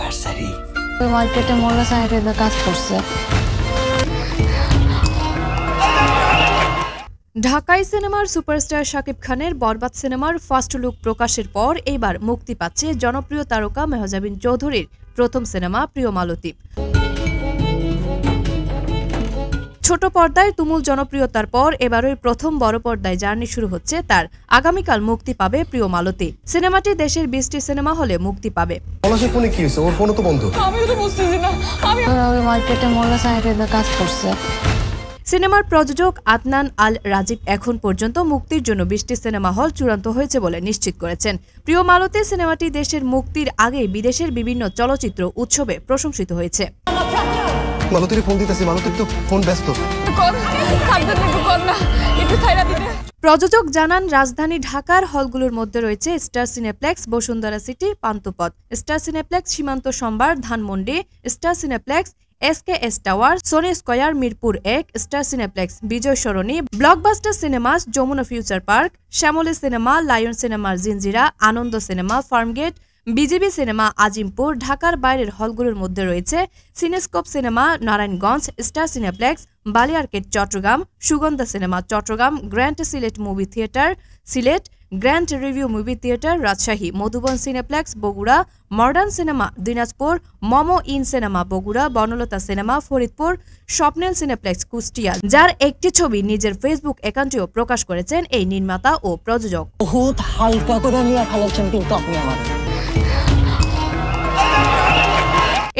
Nursery মার্কেটে মোল্লা সাহেবের কাজ করছে। ঢাকাই সিনেমার সুপারস্টার শাকিব খানের বরবাদ সিনেমার ফার্স্ট লুক প্রকাশের পর এইবার মুক্তি পাচ্ছে জনপ্রিয় তারকা মেহজাবিন চৌধুরীর প্রথম সিনেমা প্রিয় মালতী। ছোট পর্দায় তুমুল জনপ্রিয়তার পর এবারের প্রথম বড় পর্দায় জার্নি শুরু হচ্ছে তার। আগামীকাল মুক্তি পাবে প্রিয় মালতী। সিনেমাটি দেশের 20টি সিনেমা হলে মুক্তি পাবে। মার্কেটে মোল্লা সাহেবের কাজ করছে। সিনেমার প্রযোজক আদনান আল রাজীব এখন পর্যন্ত মুক্তির জন্য 20টি সিনেমা হল চূড়ান্ত হয়েছে বলে নিশ্চিত করেছেন। প্রিয় মালতী সিনেমাটি দেশের মুক্তির আগেই বিদেশের বিভিন্ন চলচ্চিত্র উৎসবে প্রশংসিত হয়েছে। প্রযোজক জানান, রাজধানী ঢাকার হলগুলোর মধ্যে রয়েছে star cineplex, Bashundhara city, Panthapath, star cineplex Shimanto Shambhar, Dhanmondi, star cineplex SKS tower, Sony square, Mirpur 1, star cineplex Bijoy Sarani, blockbuster cinemas, Jamuna future park, Shyamoli cinema, lion সিনেমার Jinjira, Ananda cinema, Farmgate, BGB cinema Azimpur. ঢাকার বাইরের হলগুলোর মধ্যে রয়েছে cinescope cinema Narayanganj, star cineplex বালিয়ারকেট Chattogram, Sugandha cinema Chattogram, grand Sylhet movie theatre Sylhet, grand review movie theatre Rajshahi, Modhuban cineplex Bogura, modern cinema Dinajpur, momo inn cinema Bogura, Bonolota cinema Faridpur, Shopnil cineplex Kushtia, যার একটি ছবি নিজের ফেসবুক অ্যাকাউন্টেও প্রকাশ করেছেন এই নির্মাতা ও প্রযোজক। বহুত হালকা করে নিয়ে ফেলেছেন কিন্তু আপনি আমার।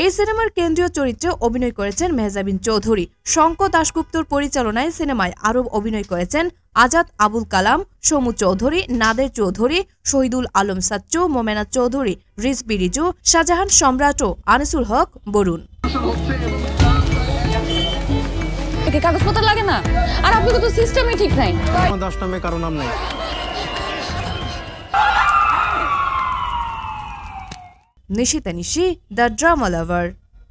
এই সিনেমার কেন্দ্রীয় চরিত্রে অভিনয় করেছেন মেহজাবিন চৌধুরী। শঙ্ক দাশগুপ্তর পরিচালনায় সিনেমায় আরও অভিনয় করেছেন আজাদ আবুল কালাম, সমু চৌধুরী, নাদের চৌধুরী, শহীদুল আলম সাচ্চু, মোমেনা চৌধুরী, রিজবি রিজু, শাহজাহান সম্রাট ও আনিসুল হক বরুণ। কাগজপত্র লাগে না, আর আপনি তো সিস্টেমই ঠিক নাই। দাস নামে কারো নাম নাই। নিশিতা নিশি, দ্য ড্রামা লাভার।